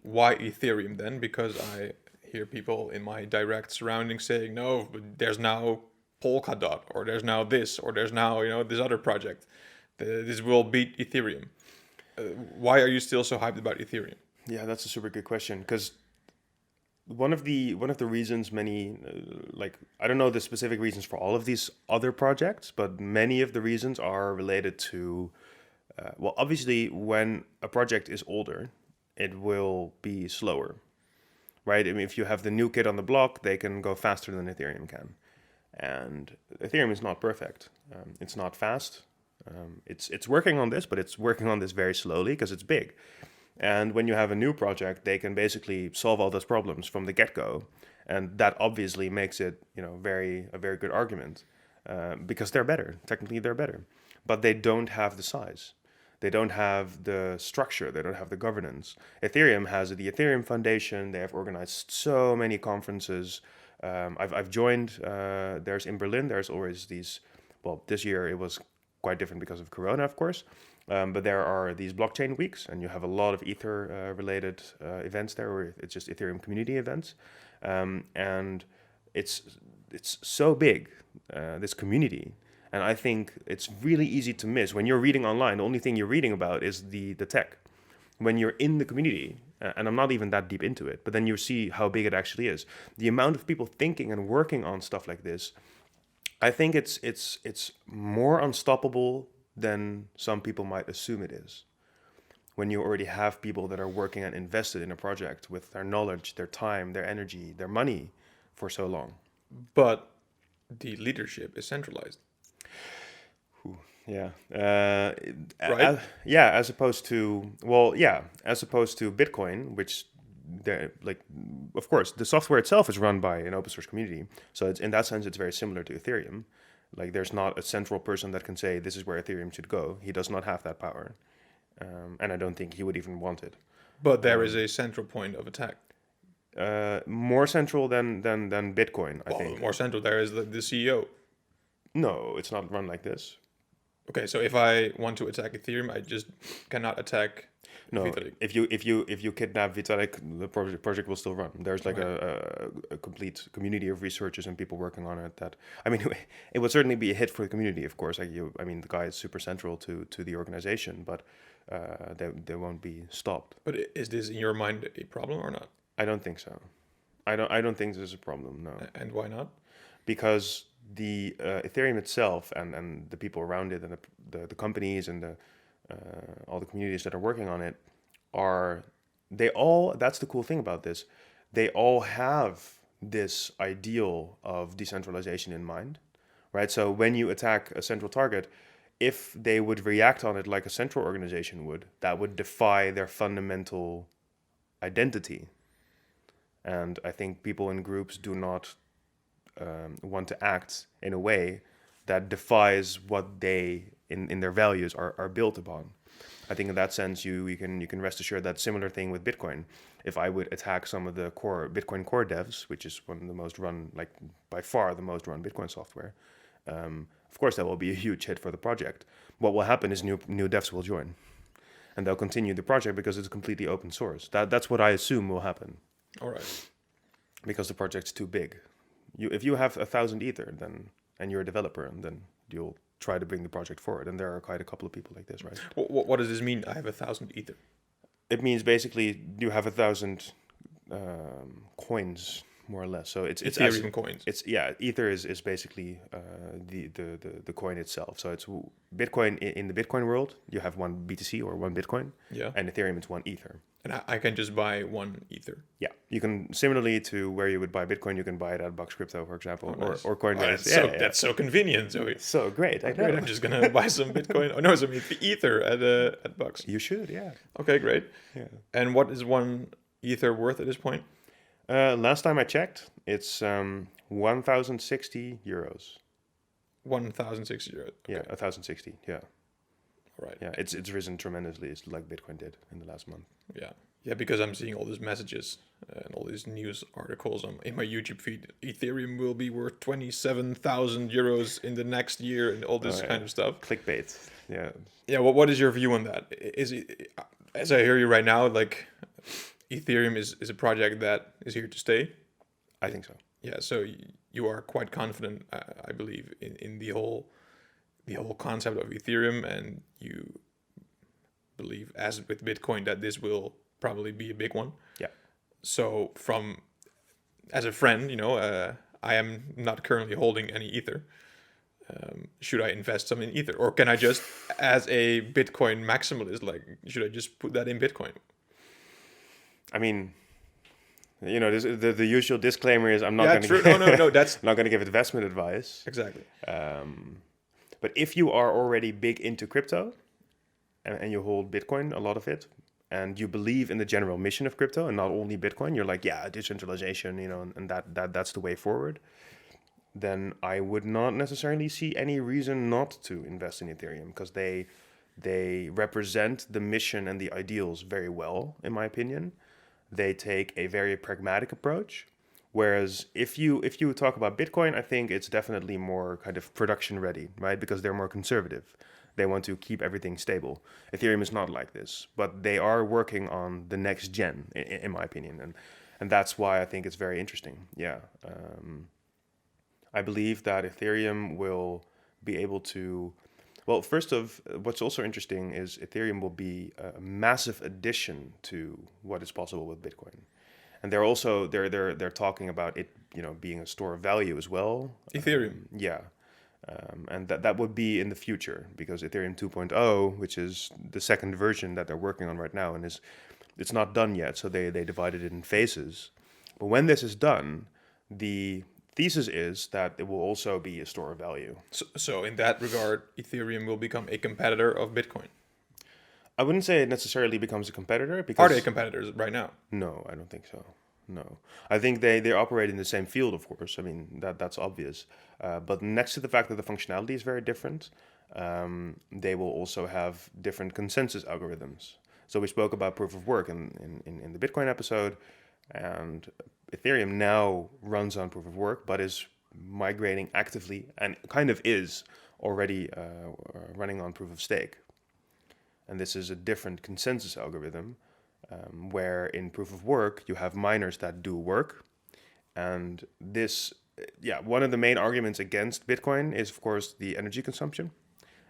Why Ethereum then? Because I hear people in my direct surroundings saying, no, there's now Polkadot, or there's now this, or there's now, this other project. This will beat Ethereum. Why are you still so hyped about Ethereum? Yeah, that's a super good question because one of the reasons many I don't know the specific reasons for all of these other projects, but many of the reasons are related to well, obviously, when a project is older, it will be slower, right? I mean, if you have the new kid on the block, they can go faster than Ethereum can, and Ethereum is not perfect. It's not fast. It's working on this, but it's working on this very slowly because it's big. And when you have a new project, they can basically solve all those problems from the get-go, and that obviously makes it, a very good argument because they're better. Technically, they're better, but they don't have the size. They don't have the structure. They don't have the governance. Ethereum has the Ethereum Foundation. They have organized so many conferences. I've joined. There's in Berlin. There's always these. Well, this year it was quite different because of Corona, of course. But there are these blockchain weeks, and you have a lot of Ether related events there, or it's just Ethereum community events, and it's so big, this community, and I think it's really easy to miss when you're reading online. The only thing you're reading about is the tech. When you're in the community, and I'm not even that deep into it, but then you see how big it actually is. The amount of people thinking and working on stuff like this, I think it's more unstoppable than some people might assume it is. When you already have people that are working and invested in a project with their knowledge, their time, their energy, their money for so long. But the leadership is centralized. Yeah. Right? Yeah, as opposed to, as opposed to Bitcoin, which of course, the software itself is run by an open source community. So it's, in that sense, it's very similar to Ethereum. Like there's not a central person that can say this is where Ethereum should go. He does not have that power, and I don't think he would even want it. But there is a central point of attack. More central than Bitcoin, I think. More central there is the CEO. No, it's not run like this. Okay, so if I want to attack Ethereum, I just cannot attack No, Vitalik. if you kidnap Vitalik, the project will still run. There's like a complete community of researchers and people working on it. That, I mean, it would certainly be a hit for the community, of course. I mean, the guy is super central to the organization, but they won't be stopped. But is this in your mind a problem or not? I don't think so. I don't think this is a problem. No, And why not? because the Ethereum itself and the people around it and the companies and all the communities that are working on it that's the cool thing about this. They all have this ideal of decentralization in mind, right? So when you attack a central target, if they would react on it like a central organization would, that would defy their fundamental identity. And I think people in groups do not want to act in a way that defies what they in their values are built upon. I think in that sense you can rest assured that similar thing with Bitcoin. If I would attack some of the core Bitcoin core devs, which is one of the most run, like by far the most run Bitcoin software, of course that will be a huge hit for the project. What will happen is new devs will join, and they'll continue the project because it's completely open source. That's what I assume will happen. All right. Because the project's too big. If you have 1,000 Ether, and you're a developer, and then you'll try to bring the project forward. And there are quite a couple of people like this, right? What does this mean? I have 1,000 Ether. It means basically you have 1,000 coins, more or less. So it's Ethereum coins. Ether is basically the coin itself. So it's Bitcoin in the Bitcoin world. You have one BTC or one Bitcoin. Yeah. And Ethereum it's one Ether. And I can just buy one Ether. Yeah, you can, similarly to where you would buy Bitcoin, you can buy it at Box Crypto, for example, nice. or Coinbase. That's so convenient, Zowie. So great. I know. Great. I'm just gonna buy some Bitcoin. Oh no, some Ether at Bucks. You should, yeah. Okay, great. Yeah. And what is one Ether worth at this point? Last time I checked, it's 1,060 euros. 1,060 euros. Okay. Yeah, 1,060. Yeah. All right. Yeah, it's risen tremendously. It's like Bitcoin did in the last month. Yeah. Yeah, because I'm seeing all these messages and all these news articles in my YouTube feed. Ethereum will be worth 27,000 euros in the next year, and all this Yeah. kind of stuff. Clickbait. Yeah, Yeah, what is your view on that? Is it, as I hear you right now, like Ethereum is a project that is here to stay? I think so. Yeah, so you are quite confident, I believe, in the whole concept of Ethereum, and you believe, as with Bitcoin, that this will probably be a big one. Yeah. So, from as a friend, I am not currently holding any Ether. Should I invest some in Ether, or can I just, as a Bitcoin maximalist, like, should I just put that in Bitcoin? I mean, the usual disclaimer is I'm not Yeah, going true. to No. That's not going to give investment advice. exactly. But if you are already big into crypto and you hold Bitcoin, a lot of it, and you believe in the general mission of crypto and not only Bitcoin, you're like, yeah, decentralization, and that's the way forward, then I would not necessarily see any reason not to invest in Ethereum, because they represent the mission and the ideals very well, in my opinion. They take a very pragmatic approach. Whereas if you talk about Bitcoin, I think it's definitely more kind of production ready, right? Because they're more conservative. They want to keep everything stable. Ethereum is not like this, but they are working on the next gen, in my opinion, and that's why I think it's very interesting. Yeah, I believe that Ethereum will be able to. Well, what's also interesting is Ethereum will be a massive addition to what is possible with Bitcoin. And they're talking about it, being a store of value as well. Ethereum. Yeah, and that would be in the future, because Ethereum 2.0, which is the second version that they're working on right now, and it's not done yet, so they divided it in phases. But when this is done, the thesis is that it will also be a store of value. So in that regard, Ethereum will become a competitor of Bitcoin. I wouldn't say it necessarily becomes a competitor, Are because they competitors right now? no, I don't think so. No, I think they operate in the same field, of course. I mean, that's obvious. But next to the fact that the functionality is very different, they will also have different consensus algorithms. So we spoke about proof of work in the Bitcoin episode, and Ethereum now runs on proof of work, but is migrating actively, and kind of is already running on proof of stake. And this is a different consensus algorithm, where in proof of work you have miners that do work. And this, yeah, one of the main arguments against Bitcoin is, of course, the energy consumption.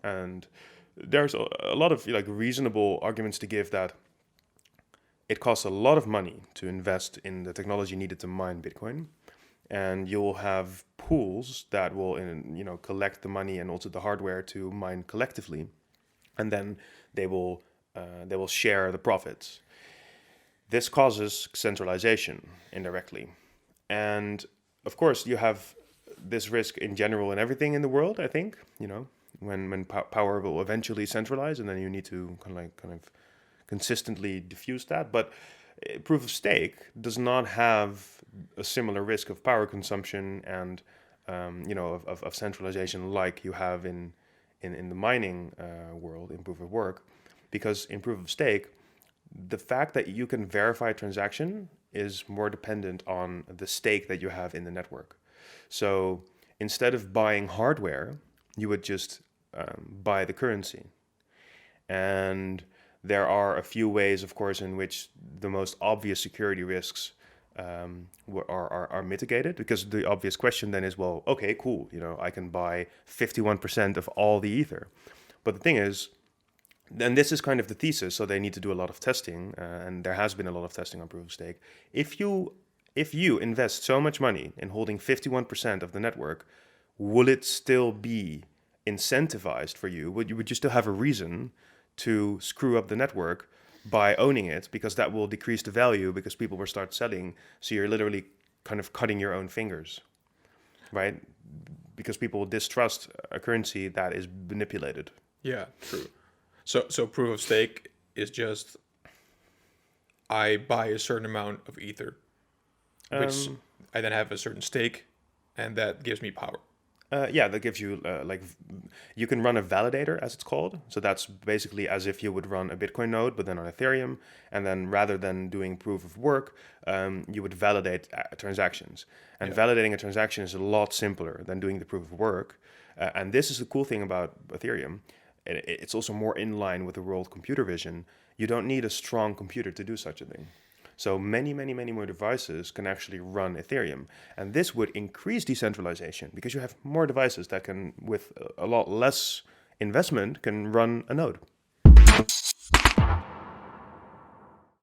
And there's a lot of reasonable arguments to give that it costs a lot of money to invest in the technology needed to mine Bitcoin. And you'll have pools that will collect the money and also the hardware to mine collectively, and then they will share the profits. This causes centralization indirectly, and of course you have this risk in general in everything in the world. I think when power will eventually centralize, and then you need to kind of consistently diffuse that. But proof of stake does not have a similar risk of power consumption and of centralization like you have in the mining world in proof of work, because in proof of stake, the fact that you can verify a transaction is more dependent on the stake that you have in the network. So instead of buying hardware, you would just buy the currency. And there are a few ways, of course, in which the most obvious security risks are mitigated, because the obvious question then is, well, okay, cool, I can buy 51% of all the Ether. But the thing is, and this is kind of the thesis, so they need to do a lot of testing, and there has been a lot of testing on proof of stake. If you invest so much money in holding 51% of the network, will it still be incentivized for you? Would you still have a reason to screw up the network by owning it, because that will decrease the value because people will start selling? So you're literally kind of cutting your own fingers, right? Because people distrust a currency that is manipulated. Yeah, true. So proof of stake is just, I buy a certain amount of Ether, which I then have a certain stake, and that gives me power. Yeah, that gives you you can run a validator, as it's called. So that's basically as if you would run a Bitcoin node, but then on Ethereum. And then rather than doing proof of work, you would validate transactions. And Yeah. validating a transaction is a lot simpler than doing the proof of work. And this is the cool thing about Ethereum. It's also more in line with the world computer vision. You don't need a strong computer to do such a thing. So many more devices can actually run Ethereum. And this would increase decentralization because you have more devices that can, with a lot less investment, can run a node.